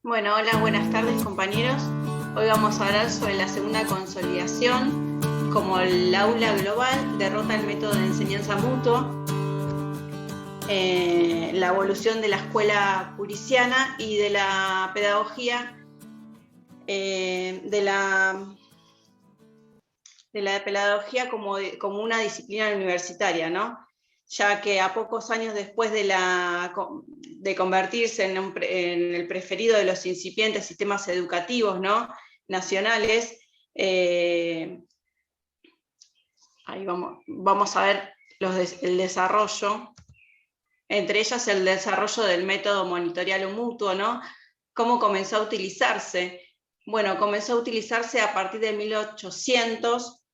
Bueno, hola, buenas tardes compañeros. Hoy vamos a hablar sobre la segunda consolidación, como el aula global derrota el método de enseñanza mutuo, la evolución de la escuela puriciana y de la pedagogía, como una disciplina universitaria, ¿no? Ya que a pocos años después de convertirse en el preferido de los incipientes sistemas educativos, ¿no?, nacionales, ahí vamos a ver el desarrollo, entre ellas el desarrollo del método monitorial mutuo, ¿no? ¿Cómo comenzó a utilizarse? Bueno, comenzó a utilizarse a partir de 1800,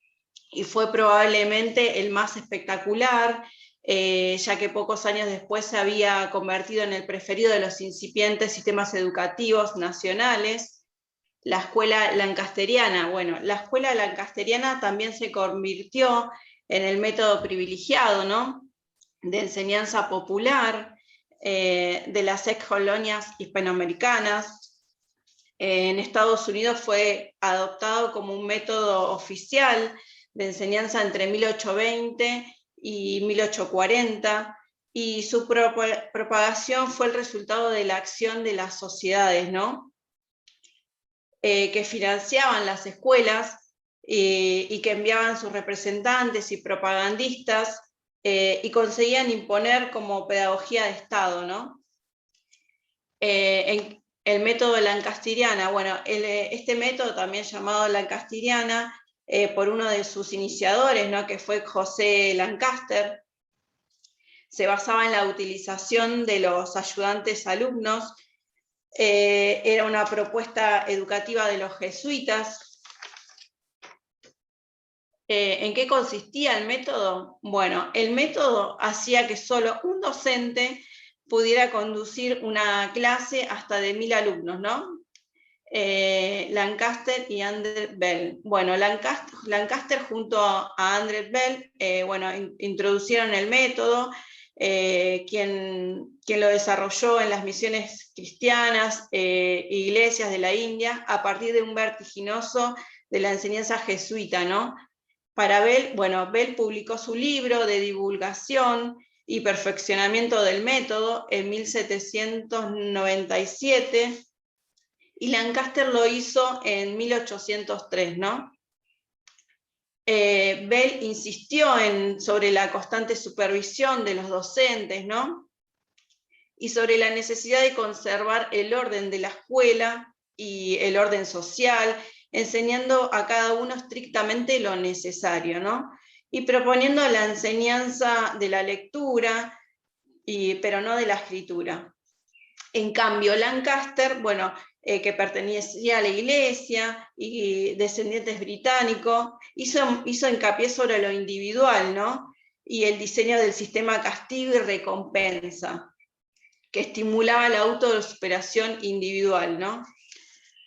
y fue probablemente el más espectacular, ya que pocos años después se había convertido en el preferido de los incipientes sistemas educativos nacionales. La escuela lancasteriana, bueno, la escuela lancasteriana también se convirtió en el método privilegiado, ¿no?, de enseñanza popular de las ex colonias hispanoamericanas. En Estados Unidos fue adoptado como un método oficial de enseñanza entre 1820 y 1840, y su propagación fue el resultado de la acción de las sociedades, ¿no?, que financiaban las escuelas y que enviaban sus representantes y propagandistas y conseguían imponer como pedagogía de Estado, ¿no? El método lancasteriana, bueno, este método también llamado lancasteriana por uno de sus iniciadores, ¿no?, que fue José Lancaster, se basaba en la utilización de los ayudantes alumnos. Era una propuesta educativa de los jesuitas. ¿En qué consistía el método? Bueno, el método hacía que solo un docente pudiera conducir una clase hasta de 1000 alumnos, ¿no? Lancaster y Andrew Bell. Bueno, Lancaster junto a Andrew Bell, bueno, introducieron el método, quien lo desarrolló en las misiones cristianas, iglesias de la India, a partir de un vertiginoso de la enseñanza jesuita, ¿no? Para Bell, bueno, Bell publicó su libro de divulgación y perfeccionamiento del método en 1797, y Lancaster lo hizo en 1803, ¿no? Bell insistió sobre la constante supervisión de los docentes, ¿no?, y sobre la necesidad de conservar el orden de la escuela y el orden social, enseñando a cada uno estrictamente lo necesario, ¿no?, y proponiendo la enseñanza de la lectura, pero no de la escritura. En cambio, Lancaster, bueno, que pertenecía a la iglesia y descendientes británicos, hizo hincapié sobre lo individual, ¿no?, y el diseño del sistema castigo y recompensa, que estimulaba la autosuperación individual, ¿no?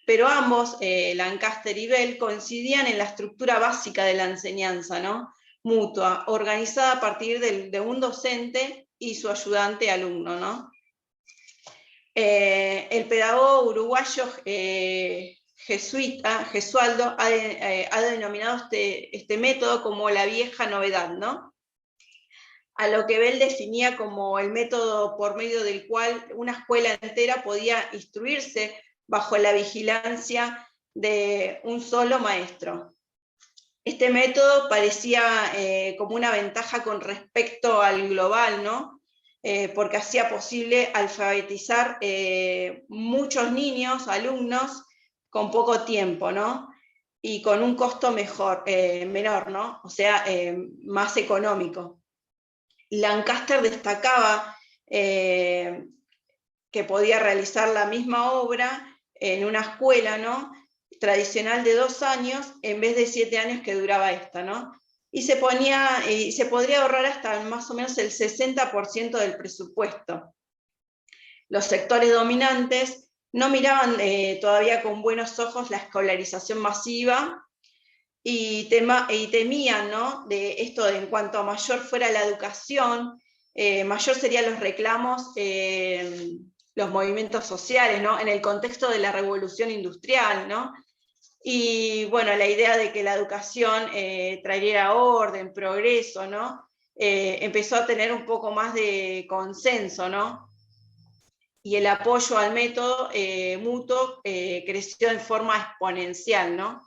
Pero ambos, Lancaster y Bell, coincidían en la estructura básica de la enseñanza, ¿no?, mutua, organizada a partir de un docente y su ayudante alumno, ¿no? El pedagogo uruguayo Gesualdo ha denominado este método como la vieja novedad, ¿no?, a lo que Bell definía como el método por medio del cual una escuela entera podía instruirse bajo la vigilancia de un solo maestro. Este método parecía como una ventaja con respecto al global, ¿no?, porque hacía posible alfabetizar muchos niños, alumnos, con poco tiempo, ¿no?, y con un costo menor, ¿no?, o sea, más económico. Lancaster destacaba que podía realizar la misma obra en una escuela, ¿no?, tradicional de 2 años, en vez de 7 años que duraba esta, ¿no?, y se podría ahorrar hasta más o menos el 60% del presupuesto. Los sectores dominantes no miraban todavía con buenos ojos la escolarización masiva, y temían, ¿no?, de esto, de en cuanto a mayor fuera la educación, mayor serían los reclamos los movimientos sociales, ¿no? En el contexto de la revolución industrial, ¿no? Y bueno, la idea de que la educación traería orden, progreso, ¿no? Empezó a tener un poco más de consenso, ¿no? Y el apoyo al método mutuo creció en forma exponencial, ¿no?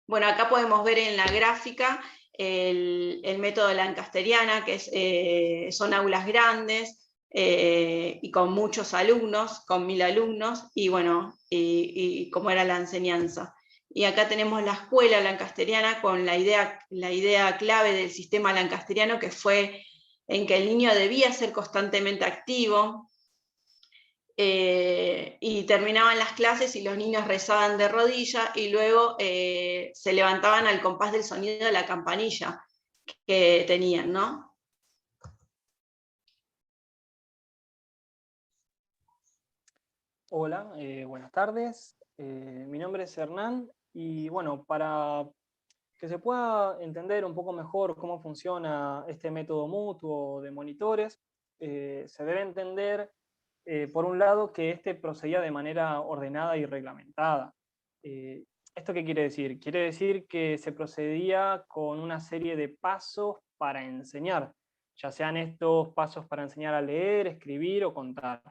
Bueno, acá podemos ver en la gráfica el método lancasteriana, que son aulas grandes y con muchos alumnos, con 1000 alumnos, y bueno, y cómo era la enseñanza. Y acá tenemos la escuela lancasteriana con la idea clave del sistema lancasteriano, que fue en que el niño debía ser constantemente activo, y terminaban las clases y los niños rezaban de rodilla y luego se levantaban al compás del sonido de la campanilla que tenían, ¿no? Hola, buenas tardes. Mi nombre es Hernán y bueno, para que se pueda entender un poco mejor cómo funciona este método mutuo de monitores, se debe entender, por un lado, que este procedía de manera ordenada y reglamentada. Eh, ¿Esto qué quiere decir? Quiere decir que se procedía con una serie de pasos para enseñar, ya sean estos pasos para enseñar a leer, escribir o contar.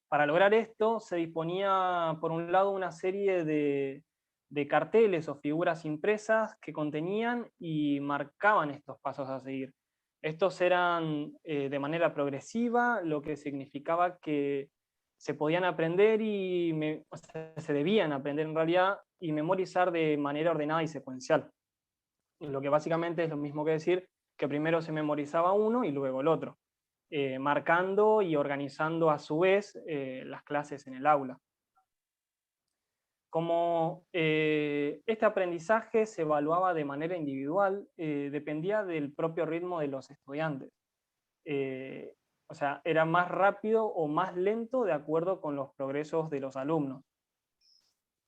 Para lograr esto se disponía, por un lado, una serie de carteles o figuras impresas que contenían y marcaban estos pasos a seguir. Estos eran de manera progresiva, lo que significaba que se podían aprender o sea, se debían aprender en realidad y memorizar de manera ordenada y secuencial. Lo que básicamente es lo mismo que decir que primero se memorizaba uno y luego el otro. Marcando y organizando a su vez las clases en el aula. Como este aprendizaje se evaluaba de manera individual, dependía del propio ritmo de los estudiantes. O sea, era más rápido o más lento de acuerdo con los progresos de los alumnos.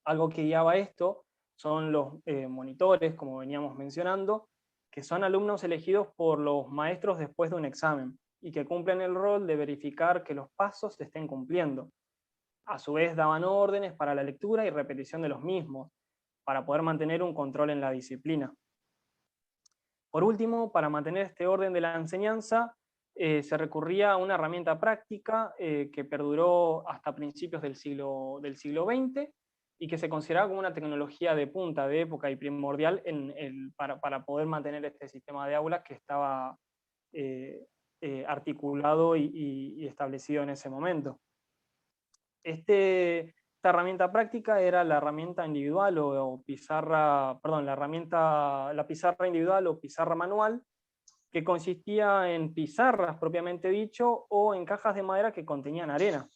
Algo que guiaba esto son los monitores, como veníamos mencionando, que son alumnos elegidos por los maestros después de un examen y que cumplen el rol de verificar que los pasos se estén cumpliendo. A su vez daban órdenes para la lectura y repetición de los mismos, para poder mantener un control en la disciplina. Por último, para mantener este orden de la enseñanza, se recurría a una herramienta práctica que perduró hasta principios del siglo XX y que se consideraba como una tecnología de punta de época y primordial para poder mantener este sistema de aulas que estaba articulado y establecido en ese momento. Esta herramienta práctica era la herramienta individual o pizarra, perdón, la pizarra individual o pizarra manual, que consistía en pizarras propiamente dicho o en cajas de madera que contenían arena,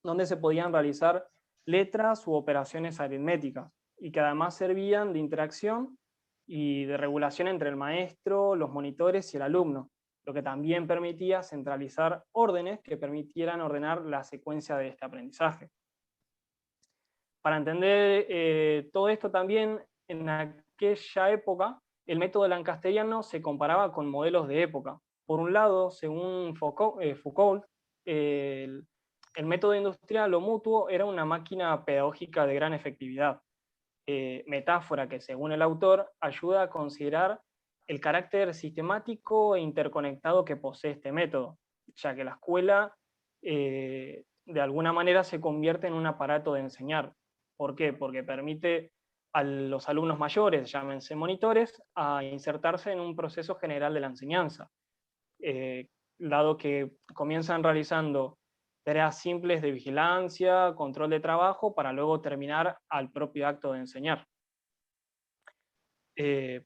donde se podían realizar letras u operaciones aritméticas y que además servían de interacción y de regulación entre el maestro, los monitores y el alumno, lo que también permitía centralizar órdenes que permitieran ordenar la secuencia de este aprendizaje. Para entender todo esto también, en aquella época, el método lancasteriano se comparaba con modelos de época. Por un lado, según Foucault, el método industrial o mutuo era una máquina pedagógica de gran efectividad, metáfora que, según el autor, ayuda a considerar el carácter sistemático e interconectado que posee este método, ya que la escuela de alguna manera se convierte en un aparato de enseñar. ¿Por qué? Porque permite a los alumnos mayores, llámense monitores, a insertarse en un proceso general de la enseñanza, dado que comienzan realizando tareas simples de vigilancia, control de trabajo, para luego terminar al propio acto de enseñar.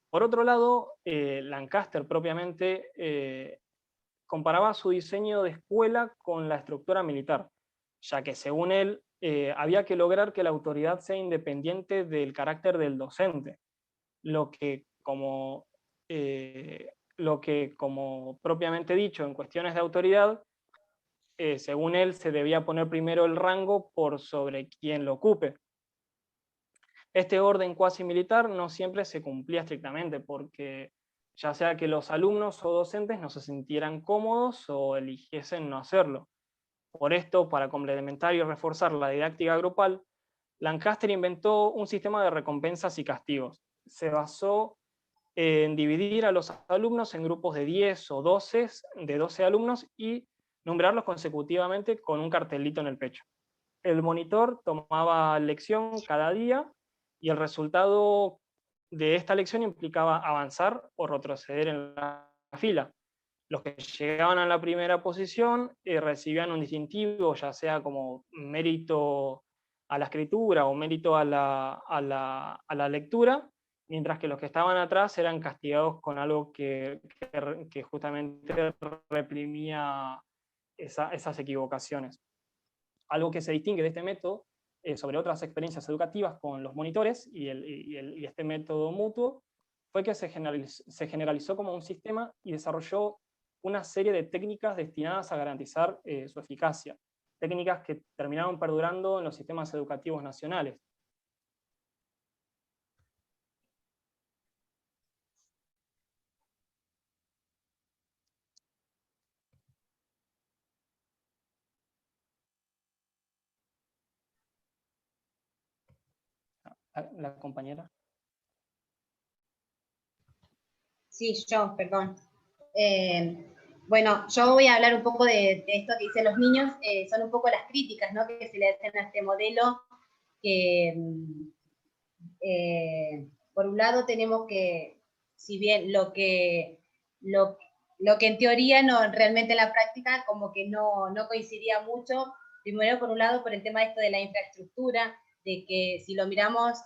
Por otro lado, Lancaster propiamente comparaba su diseño de escuela con la estructura militar, ya que según él había que lograr que la autoridad sea independiente del carácter del docente, lo que como, como propiamente dicho en cuestiones de autoridad, según él se debía poner primero el rango por sobre quien lo ocupe. Este orden cuasi militar no siempre se cumplía estrictamente porque ya sea que los alumnos o docentes no se sintieran cómodos o eligiesen no hacerlo. Por esto, para complementar y reforzar la didáctica grupal, Lancaster inventó un sistema de recompensas y castigos. Se basó en dividir a los alumnos en grupos de 10 o 12, de 12 alumnos y nombrarlos consecutivamente con un cartelito en el pecho. El monitor tomaba lección cada día y el resultado de esta lección implicaba avanzar o retroceder en la fila. Los que llegaban a la primera posición recibían un distintivo, ya sea como mérito a la escritura o mérito a la lectura, mientras que los que estaban atrás eran castigados con algo que justamente reprimía esas equivocaciones. Algo que se distingue de este método sobre otras experiencias educativas con los monitores y este método mutuo fue que se generalizó como un sistema y desarrolló una serie de técnicas destinadas a garantizar su eficacia, técnicas que terminaron perdurando en los sistemas educativos nacionales. La compañera. Sí, yo, perdón. Bueno, yo voy a hablar un poco de esto que dicen los niños, son un poco las críticas, ¿no?, que se le hacen a este modelo, que por un lado tenemos que, si bien lo que en teoría no, realmente en la práctica como que no coincidía mucho, primero por un lado por el tema esto de la infraestructura, de que si lo miramos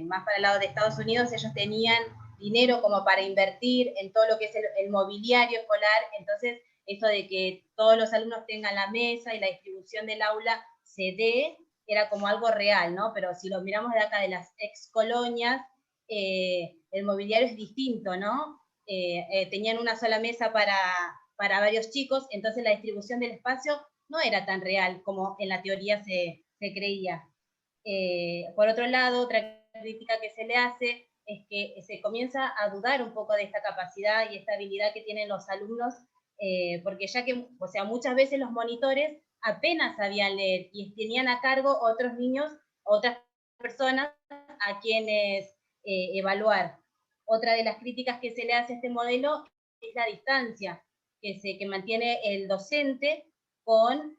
más para el lado de Estados Unidos, ellos tenían dinero como para invertir en todo lo que es el mobiliario escolar, entonces esto de que todos los alumnos tengan la mesa y la distribución del aula se dé, era como algo real, ¿no? Pero si lo miramos de acá de las ex colonias, el mobiliario es distinto, ¿no? Tenían una sola mesa para varios chicos, entonces la distribución del espacio no era tan real como en la teoría se creía. Por otro lado, otra crítica que se le hace es que se comienza a dudar un poco de esta capacidad y esta habilidad que tienen los alumnos, porque ya que, o sea, muchas veces los monitores apenas sabían leer y tenían a cargo otros niños, otras personas a quienes evaluar. Otra de las críticas que se le hace a este modelo es la distancia que mantiene el docente con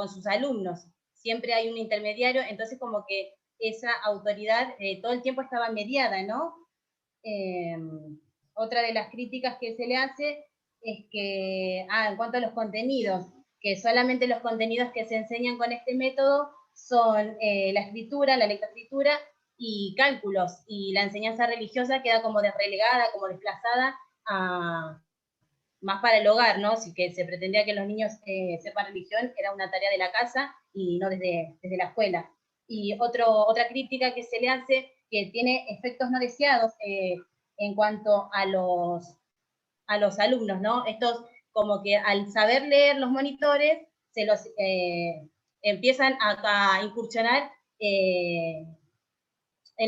sus alumnos. Siempre hay un intermediario, entonces como que esa autoridad todo el tiempo estaba mediada, ¿no? Otra de las críticas que se le hace es que, en cuanto a los contenidos, que solamente los contenidos que se enseñan con este método son la escritura, la lectoescritura y cálculos, y la enseñanza religiosa queda como relegada, como desplazada más para el hogar, ¿no? Si que se pretendía que los niños sepan religión, era una tarea de la casa y no desde la escuela. Y otra crítica que se le hace, que tiene efectos no deseados en cuanto a los alumnos, ¿no? Estos como que al saber leer los monitores, se los empiezan a incursionar en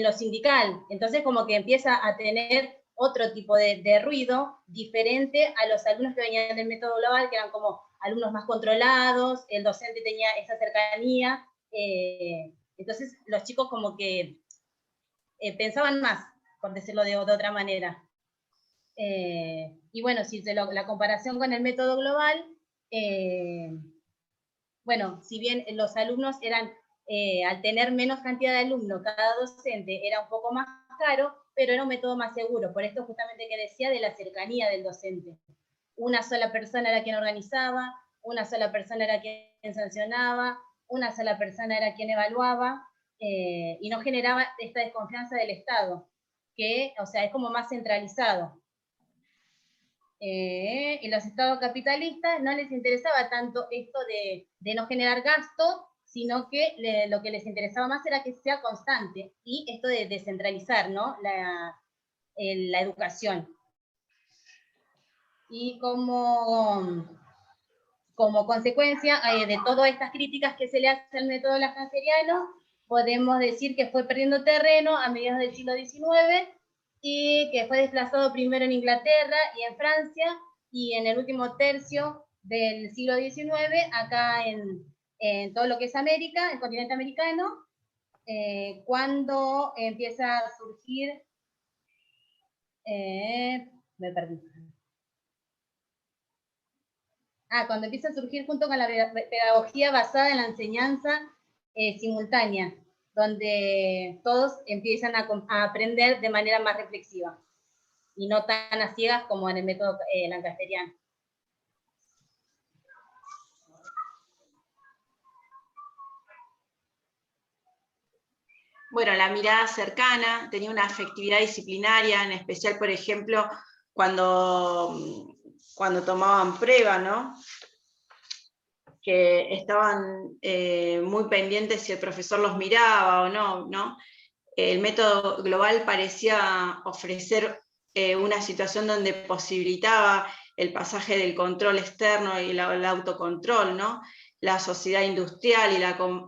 lo sindical. Entonces como que empieza a tener otro tipo de ruido diferente a los alumnos que venían del método global, que eran como alumnos más controlados, el docente tenía esa cercanía, entonces los chicos como que pensaban más, por decirlo de otra manera. Y bueno, si la comparación con el método global, bueno, si bien los alumnos eran, al tener menos cantidad de alumnos, cada docente era un poco más caro, pero era un método más seguro, por esto justamente que decía de la cercanía del docente. Una sola persona era quien organizaba, una sola persona era quien sancionaba, una sola persona era quien evaluaba, y no generaba esta desconfianza del Estado, que, o sea, es como más centralizado. En los estados capitalistas no les interesaba tanto esto de no generar gasto, sino que lo que les interesaba más era que sea constante, y esto de descentralizar, ¿no?, la educación. Y como consecuencia de todas estas críticas que se le hace al método lacanceriano, podemos decir que fue perdiendo terreno a mediados del siglo XIX, y que fue desplazado primero en Inglaterra y en Francia, y en el último tercio del siglo XIX, acá en todo lo que es América, el continente americano, cuando empieza a surgir, me perdí. Cuando empieza a surgir junto con la pedagogía basada en la enseñanza simultánea, donde todos empiezan a aprender de manera más reflexiva y no tan a ciegas como en el método lancasteriano. Bueno, la mirada cercana, tenía una afectividad disciplinaria, en especial, por ejemplo, cuando tomaban prueba, ¿no? Que estaban muy pendientes si el profesor los miraba o no, ¿no? El método global parecía ofrecer una situación donde posibilitaba el pasaje del control externo y el autocontrol, ¿no? La sociedad industrial y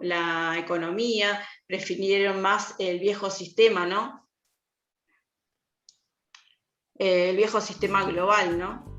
la economía prefirieron más el viejo sistema, ¿no? El viejo sistema global, ¿no?